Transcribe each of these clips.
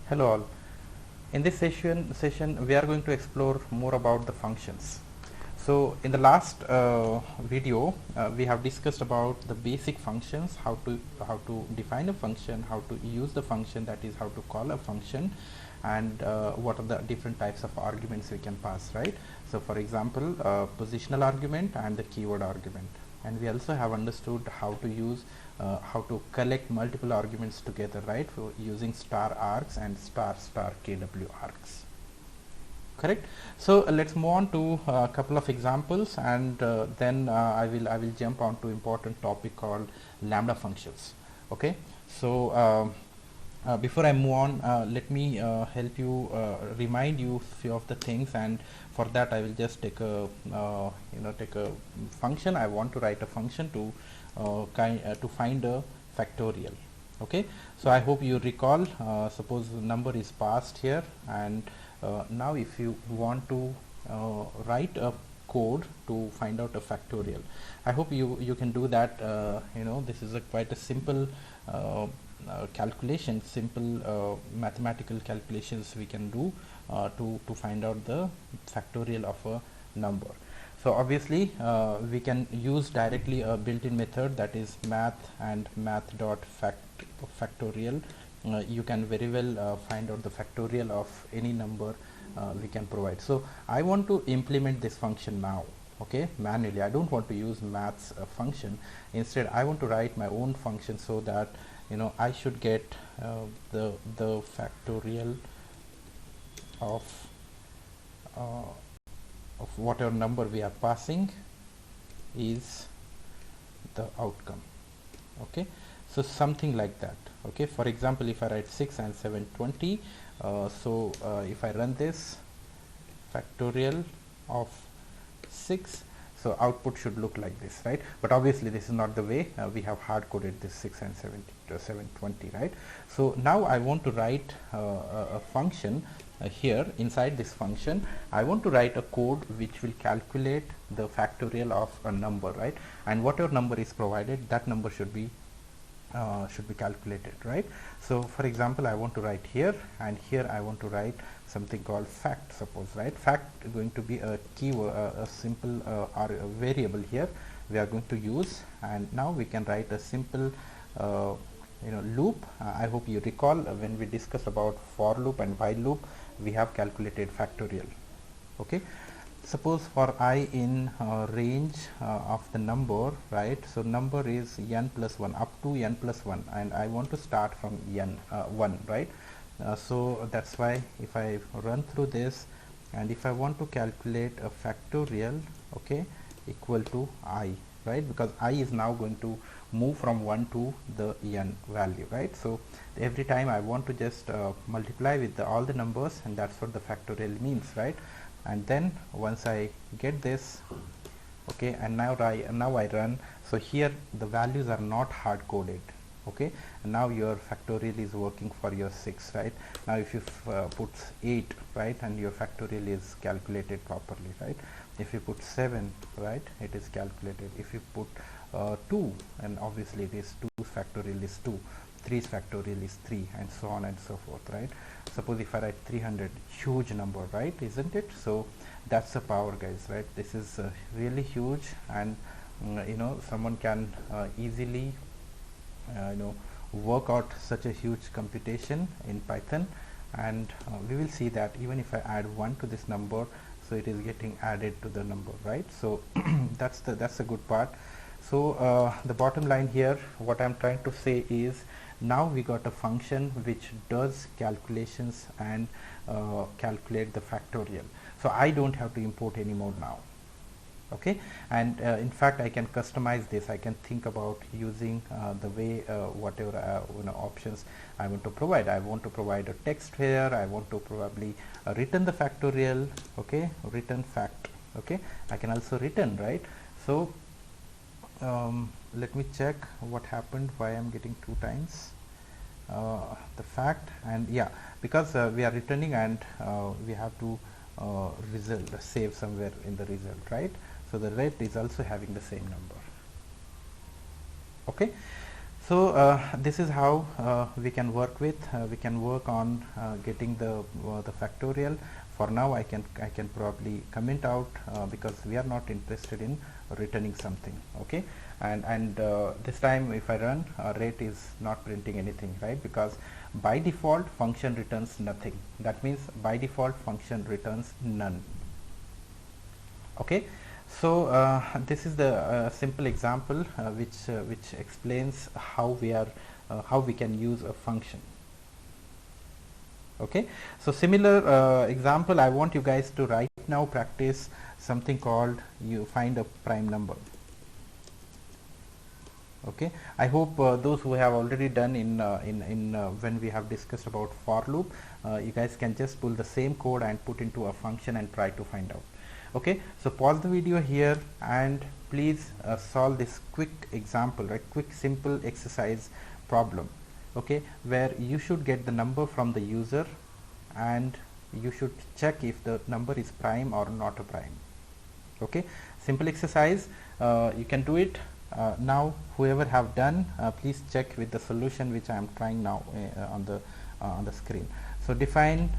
Hello all. In this session we are going to explore more about the functions. So in the last video we have discussed about the basic functions, how to define a function, how to use the function, that is how to call a function, and what are the different types of arguments we can pass, right? So for example, positional argument and the keyword argument, and we also have understood how to use how to collect multiple arguments together, right, for using star args and star kw args. Correct. So let's move on to a couple of examples, and then I will jump on to important topic called lambda functions. Okay. So before I move on, let me help you remind you few of the things, and for that I will just take a take a function. I want to write a function to to find a factorial. Okay, so I hope you recall, suppose the number is passed here, and now if you want to write a code to find out a factorial, I hope you can do that. This is a quite a simple calculation, simple mathematical calculations we can do to find out the factorial of a number. So obviously we can use directly a built-in method, that is math and math dot factorial. You can very well find out the factorial of any number we can provide. So I want to implement this function now, okay, manually. I don't want to use maths function. Instead I want to write my own function, so that I should get the factorial of whatever number we are passing is the outcome. Okay, so something like that. Okay, for example, if I write 6 and 7 20, if I run this, factorial of 6, so output should look like this, right? But obviously this is not the way we have hard coded this 6 and 720, right? So now I want to write a function here. Inside this function I want to write a code which will calculate the factorial of a number, right? And whatever number is provided, that number should be calculated, right? So for example, I want to write here, and here I want to write something called fact, suppose, right? Fact is going to be a keyword, a simple or a variable here we are going to use, and now we can write a simple loop. I hope you recall when we discussed about for loop and while loop, we have calculated factorial. Okay, suppose for I in range of the number, right? So number is n plus 1 up to n plus 1, and I want to start from n 1, right? So that's why if I run through this, and if I want to calculate a factorial, okay, equal to I, right? Because I is now going to move from 1 to the n value, right? So every time I want to just multiply with all the numbers, and that's what the factorial means, right? And then once I get this, okay, and now I run. So here the values are not hard coded, okay, and now your factorial is working for your 6, right? Now if you put 8, right, and your factorial is calculated properly, right? If you put 7, right, it is calculated. If you put 2, and obviously it is 2 factorial is 2, 3's factorial is 3, and so on and so forth, right? Suppose if I write 300, huge number, right, isn't it? So that's the power, guys, right? This is really huge, and someone can easily work out such a huge computation in Python, and we will see that even if I add 1 to this number, so it is getting added to the number, right? So that's the good part. So the bottom line here, what I'm trying to say is, now we got a function which does calculations and calculate the factorial. So I don't have to import anymore now. Okay, and in fact I can customize this. I can think about using the way whatever options I want to provide. I want to provide a text here. I want to probably return the factorial. Okay, return fact. Okay, I can also return, right? So let me check what happened, why I'm getting 2 times the fact, and yeah, because we are returning, and we have to save somewhere in the result, right? So the ret is also having the same number. Okay, So this is how we can work with. We can work on getting the factorial. For now, I can probably comment out because we are not interested in returning something. Okay, and this time if I run, rate is not printing anything, right? Because by default function returns nothing. That means by default function returns none. Okay, so this is the simple example which explains how we can use a function. Okay, so similar example, I want you guys to right now practice something called you find a prime number. Okay, I hope those who have already done in when we have discussed about for loop, you guys can just pull the same code and put into a function and try to find out. Okay, so pause the video here and please solve this quick example, right? Quick simple exercise problem. Okay, where you should get the number from the user and you should check if the number is prime or not a prime. Okay, simple exercise, you can do it. Now whoever have done, please check with the solution which I am trying now on the screen. So define,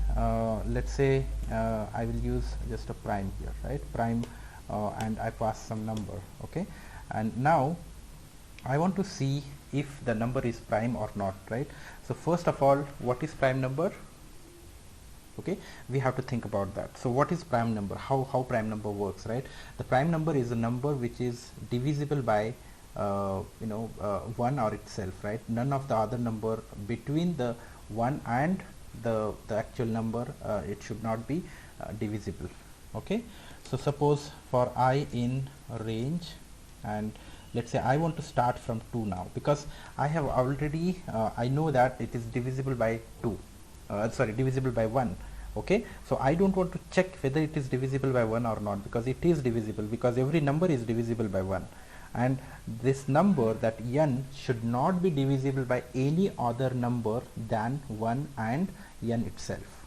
let's say I will use just a prime here, right? Prime, and I pass some number. Okay, and now I want to see if the number is prime or not, right? So first of all, what is prime number? Okay, we have to think about that. So what is prime number? How prime number works, right? The prime number is a number which is divisible by 1 or itself, right? None of the other number between the 1 and the actual number, it should not be divisible. Okay, so suppose for I in range, and let's say I want to start from 2 now, because I have already I know that it is divisible by 2, divisible by 1. Okay, so I don't want to check whether it is divisible by 1 or not, because it is divisible, because every number is divisible by 1, and this number, that n, should not be divisible by any other number than 1 and n itself.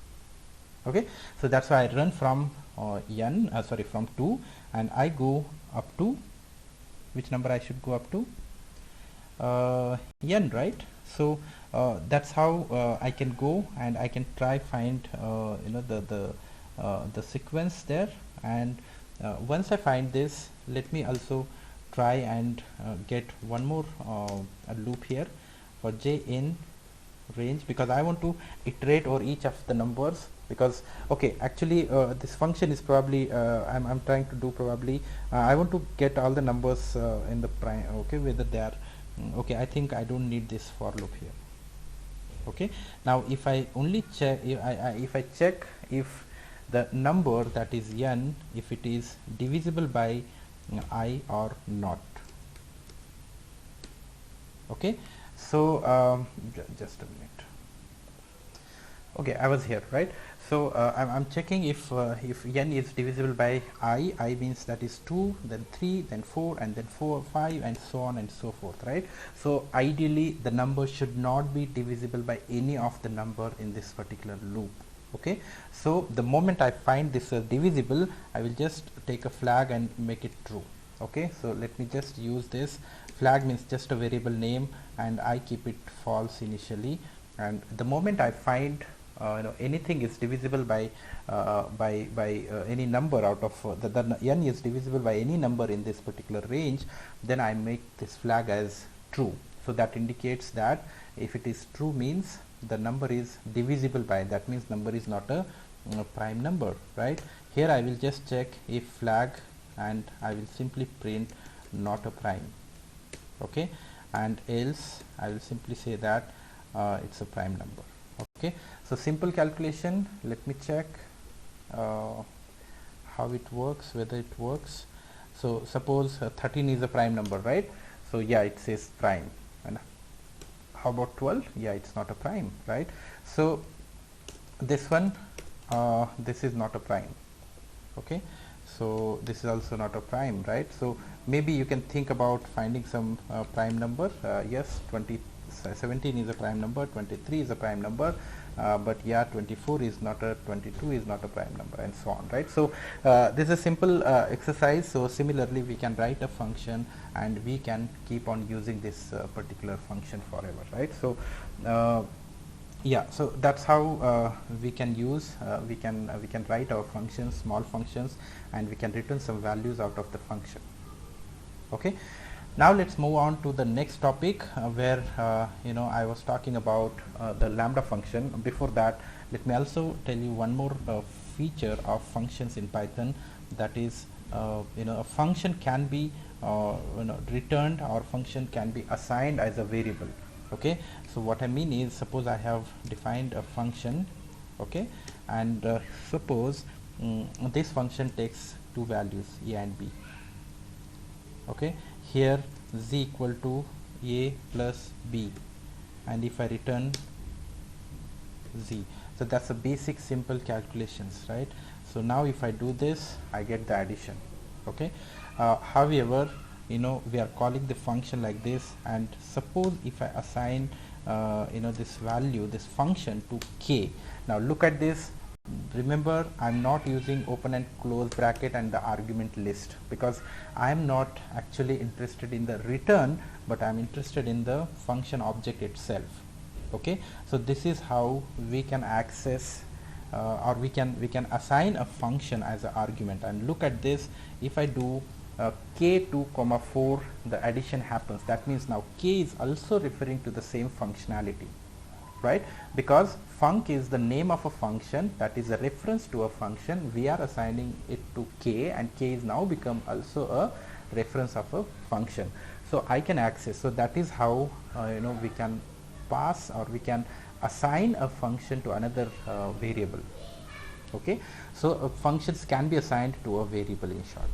Okay, so that's why I run from from 2 and I go up to which number I should go up to? N, right? So that's how I can go and I can try find the sequence there, and once I find this, let me also try and get one more a loop here for j in range, because I want to iterate over each of the numbers, because okay, actually this function is probably I'm trying to do probably I want to get all the numbers in the prime, okay, whether they are okay. I think I don't need this for loop here. Okay, now if I only check, if I check if the number that is n, if it is divisible by I or not. Okay, so just a minute. Okay, I was here, right? So I'm checking if n is divisible by I means that is 2, then 3, then 4, and then 4, 5, and so on and so forth, right? So ideally the number should not be divisible by any of the number in this particular loop. Okay, so the moment I find this divisible, I will just take a flag and make it true. Okay, so let me just use this. Flag means just a variable name, and I keep it false initially, and the moment I find anything is divisible by any number out of the n is divisible by any number in this particular range, then I make this flag as true. So that indicates that if it is true means the number is divisible by, that means number is not a prime number, right? Here I will just check if flag, and I will simply print not a prime. Okay, and else I will simply say that it's a prime number. Okay, so simple calculation. Let me check how it works, whether it works. So suppose 13 is a prime number, right? So yeah, it says prime. And how about 12? Yeah, it's not a prime, right? So this one, this is not a prime. Okay, so this is also not a prime, right? So maybe you can think about finding some prime number. Yes, 17 is a prime number, 23 is a prime number, but yeah, 24 is not a 22 is not a prime number, and so on, right? So this is a simple exercise. So similarly, we can write a function and we can keep on using this particular function forever, right? So yeah, so that's how we can use we can write our functions, small functions, and we can return some values out of the function. Okay, now let's move on to the next topic where I was talking about the lambda function. Before that, let me also tell you one more feature of functions in Python, that is a function can be returned, or function can be assigned as a variable. Okay, so what I mean is, suppose I have defined a function, okay, and suppose this function takes two values, a and b. Okay, here z equal to a plus b, and if I return z, so that's a basic simple calculations, right? So now if I do this, I get the addition. Okay, however, we are calling the function like this, and suppose if I assign this value, this function, to k. Now look at this. Remember, I'm not using open and close bracket and the argument list, because I'm not actually interested in the return, but I'm interested in the function object itself. Okay, so this is how we can access or we can assign a function as an argument. And look at this, if I do k2 comma 4, the addition happens. That means now k is also referring to the same functionality, right? Because func is the name of a function, that is a reference to a function. We are assigning it to k, and k is now become also a reference of a function. So I can access. So that is how we can pass, or we can assign a function to another variable. Okay, so functions can be assigned to a variable, in short.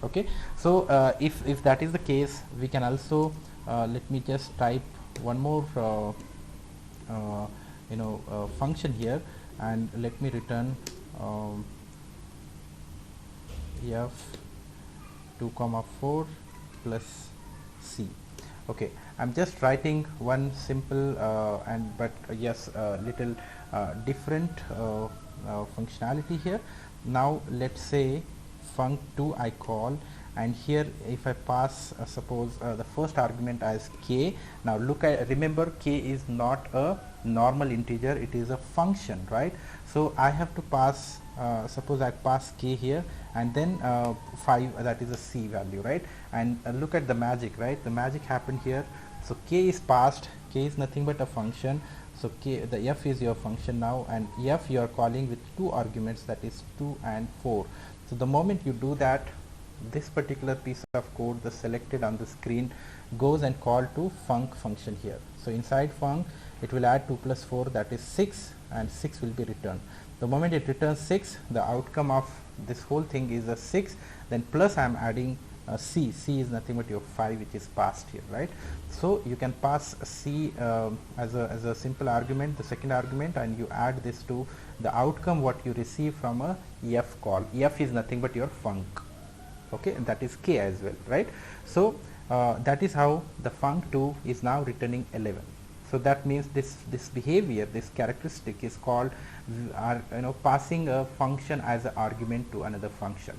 Okay, so if that is the case, we can also let me just type one more function here, and let me return f2 comma 4 plus c. Okay, I'm just writing one simple but yes, little different functionality here. Now let's say func2 I call, and here if I pass suppose the first argument as k. Now look at, remember, k is not a normal integer, it is a function, right? So I have to pass suppose I pass k here, and then 5, that is a c value, right? And look at the magic, right? The magic happened here. So k is passed, k is nothing but a function. So k, the f is your function now, and f you are calling with two arguments, that is 2 and 4. So the moment you do that, this particular piece of code, the selected on the screen, goes and call to func function here. So inside func, it will add 2 plus 4, that is 6, and 6 will be returned. The moment it returns 6, the outcome of this whole thing is a 6, then plus I am adding c. C is nothing but your 5, which is passed here, right? So you can pass c as a simple argument, the second argument, and you add this to the outcome what you receive from a f call. F is nothing but your func. Okay, and that is k as well, right? So that is how the func2 is now returning 11. So that means this behavior, this characteristic is called passing a function as an argument to another function,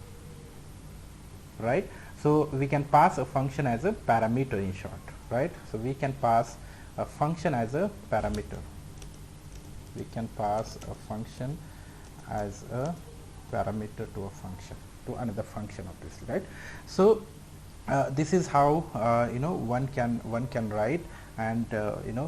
right? So we can pass a function as a parameter, in short, right? So we can pass a function as a parameter. We can pass a function as a parameter to a function, to another function, obviously, right? So this is how one can write, and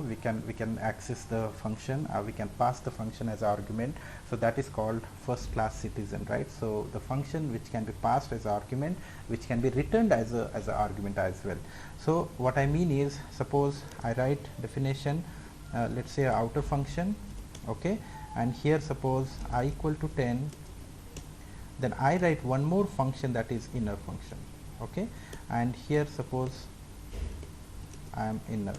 we can access the function. We can pass the function as argument. So that is called first class citizen, right? So the function which can be passed as argument, which can be returned as a argument as well. So what I mean is, suppose I write definition, let's say outer function, okay, and here suppose I equal to 10, then I write one more function, that is inner function, okay, and here suppose I am inner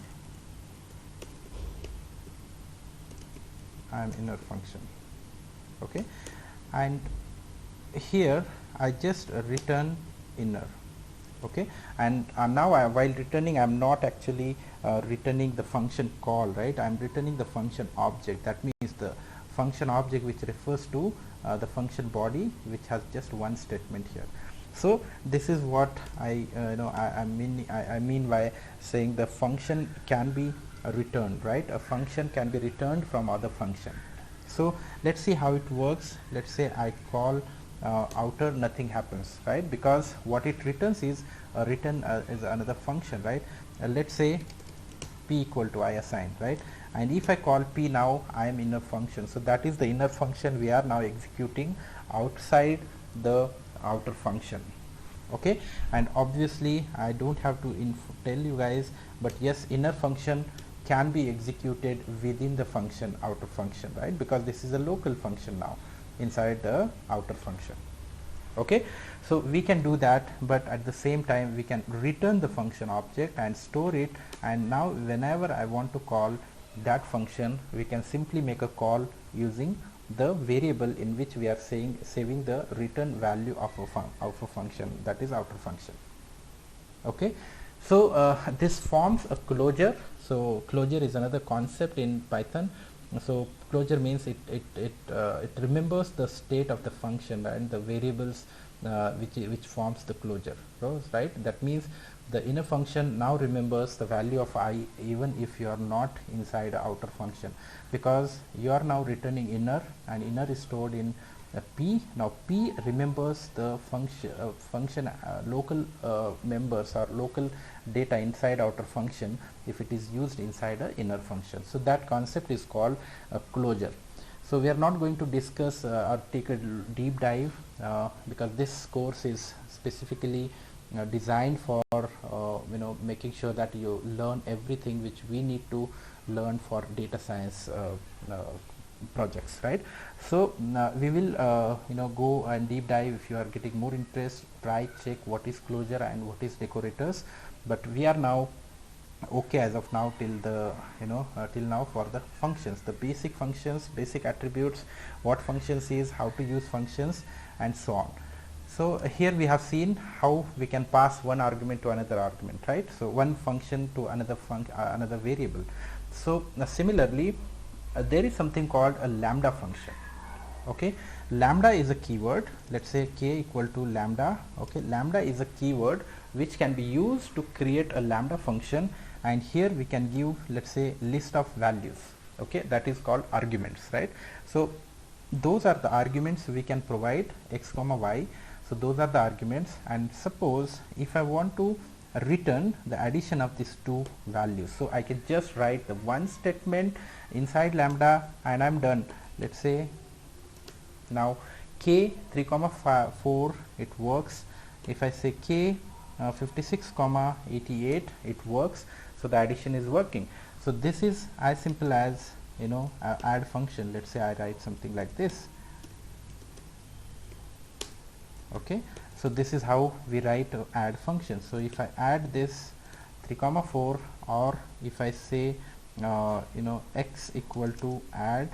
function, okay, and here I just return inner, okay, and now while returning I am not actually returning the function call, right? I'm returning the function object. That means the function object which refers to the function body, which has just one statement here. So this is what I mean by saying the function can be returned, right? A function can be returned from other function. So let's see how it works. Let's say I call outer, nothing happens, right? Because what it returns is is another function, right? Let's say p equal to I assign, right? And if I call p, now I am inner function. So that is the inner function we are now executing outside the outer function. Okay, and obviously I don't have to tell you guys, but yes, inner function can be executed within the function outer function, right? Because this is a local function now inside the outer function. Okay, so we can do that, but at the same time we can return the function object and store it, and now whenever I want to call that function, we can simply make a call using the variable in which we are saving the return value of a function, that is outer function. Okay, so this forms a closure. So closure is another concept in Python. So closure means it remembers the state of the function and the variables which forms the closure, right? That means the inner function now remembers the value of I even if you are not inside the outer function, because you are now returning inner, and inner is stored in p. Now p remembers the function local members or local data inside outer function if it is used inside a inner function. So that concept is called closure. So we are not going to discuss or take a deep dive because this course is specifically designed for making sure that you learn everything which we need to learn for data science projects, right? So we will go and deep dive. If you are getting more interest, try check what is closure and what is decorators, but we are now okay as of now till the till now for the functions, the basic functions, basic attributes, what functions is, how to use functions, and so on. So here we have seen how we can pass one argument to another argument, right? So one function to another another variable. So similarly there is something called a lambda function. Okay, lambda is a keyword. Let's say k equal to lambda. Okay, lambda is a keyword which can be used to create a lambda function, and here we can give, let's say, list of values. Okay, that is called arguments, right? So those are the arguments we can provide, x comma y. So those are the arguments, and suppose if I want to return the addition of these two values, so I can just write the one statement inside lambda and I'm done. Let's say now k 3 comma 4, it works. If I say k 56 comma 88, it works. So the addition is working. So this is as simple as add function. Let's say I write something like this. Okay, so this is how we write add function. So if I add this 3 comma 4, or if I say x equal to add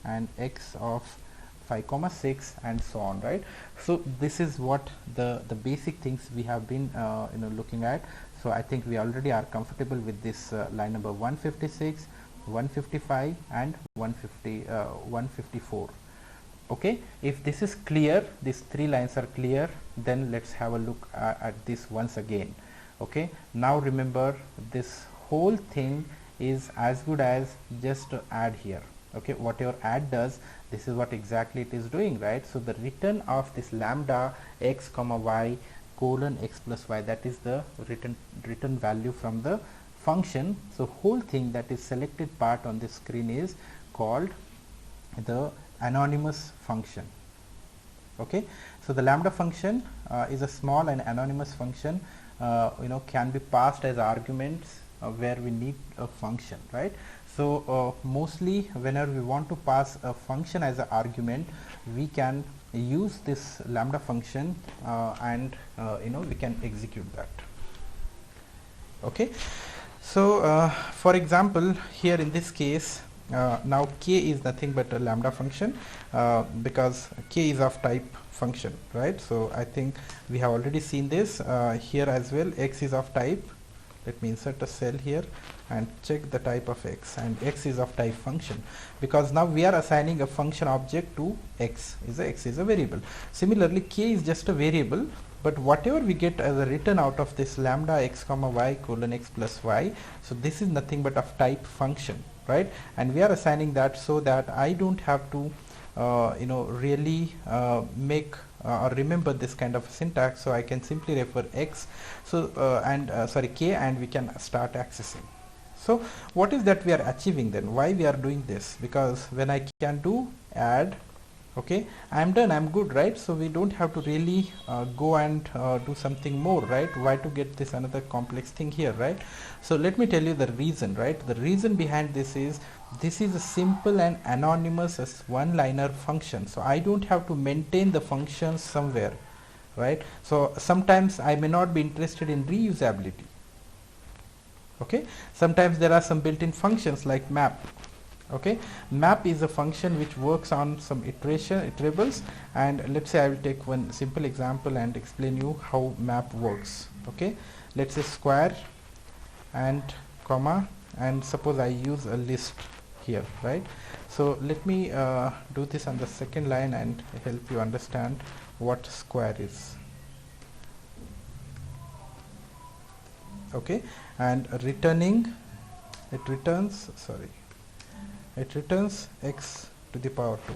and x of 5 comma 6 and so on, right? So this is what the basic things we have been looking at. So I think we already are comfortable with this line number 156, 155 and 154. Okay, if this is clear, these three lines are clear, then let's have a look at this once again. Okay, now remember, this whole thing is as good as just to add here. Okay, whatever add does, this is what exactly it is doing, right? So the return of this lambda x comma y colon x plus y, that is the return value from the function. So whole thing, that is selected part on the screen, is called the anonymous function. Okay, so the lambda function is a small and anonymous function, can be passed as arguments where we need a function, right? So mostly whenever we want to pass a function as an argument, we can use this lambda function and we can execute that. Okay, so for example, here in this case, now k is nothing but a lambda function because k is of type function, right? So I think we have already seen this here as well. X is of type let me insert a cell here and check the type of x, and x is of type function, because now we are assigning a function object to x is a variable. Similarly, k is just a variable, but whatever we get as a return out of this lambda x comma y colon x plus y, so this is nothing but of type function, right? And we are assigning that so that I don't have to really make or remember this kind of syntax. So I can simply refer x, so k, and we can start accessing. So what is that we are achieving then? Why we are doing this? Because when I can do add, okay, I'm done, I'm good, right? So we don't have to really go and do something more, right? Why to get this another complex thing here, right? So let me tell you the reason, right? The reason behind this is a simple and anonymous as one-liner function. So I don't have to maintain the function somewhere, right? So sometimes I may not be interested in reusability. Okay, sometimes there are some built-in functions like map. Okay, map is a function which works on some iterables, and let's say I will take one simple example and explain you how map works. Okay, let's say square and comma, and suppose I use a list here, right? So let me do this on the second line and help you understand what square is. Okay, and returning, it returns x to the power 2.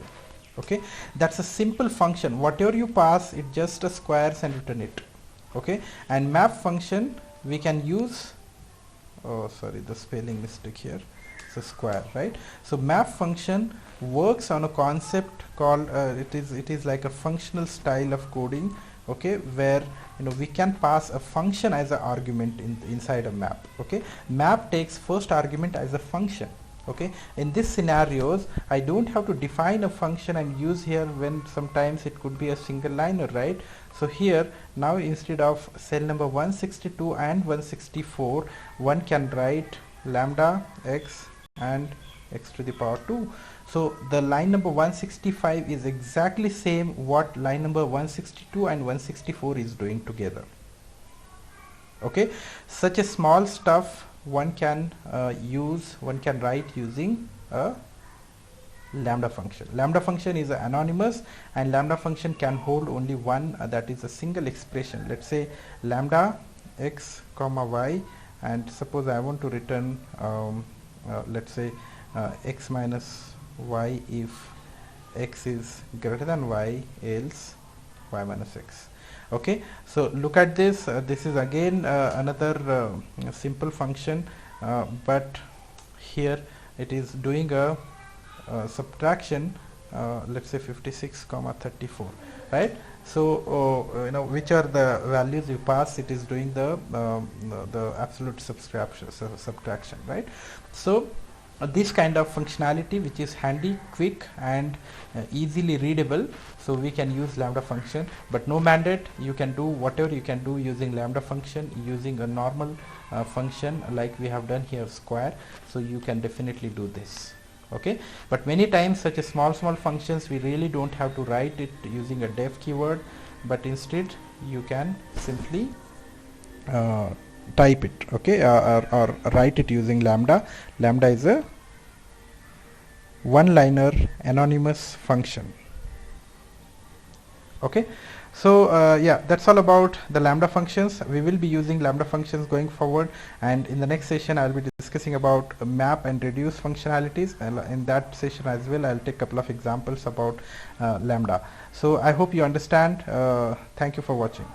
Okay, that's a simple function. Whatever you pass, it just squares and return it. Okay, and map function we can use, oh sorry, the spelling mistake here, so square, right? So map function works on a concept called it is like a functional style of coding, okay, where we can pass a function as an argument inside a map. Okay, map takes first argument as a function. Okay, in these scenarios I don't have to define a function and use here, when sometimes it could be a single liner, right? So here now instead of cell number 162 and 164, one can write lambda x and x to the power 2. So the line number 165 is exactly same what line number 162 and 164 is doing together. Okay, such a small stuff one can write using a lambda function. Lambda function is anonymous, and lambda function can hold only one, that is a single expression. Let's say lambda x comma y, and suppose I want to return let's say x minus y if x is greater than y, else y minus x. Okay, so look at this, this is again another simple function, but here it is doing a subtraction, let's say 56 comma 34, right? So which are the values you pass, it is doing the absolute subtraction, right? So this kind of functionality which is handy, quick, and easily readable, so we can use lambda function, but no mandate. You can do whatever you can do using lambda function, using a normal function like we have done here, square. So you can definitely do this. Okay, but many times such a small functions we really don't have to write it using a def keyword, but instead you can simply type it, okay, or write it using lambda. Lambda is a one-liner anonymous function. Okay, so yeah, that's all about the lambda functions. We will be using lambda functions going forward, and in the next session I'll be discussing about map and reduce functionalities. In that session as well I'll take a couple of examples about lambda. So I hope you understand. Thank you for watching.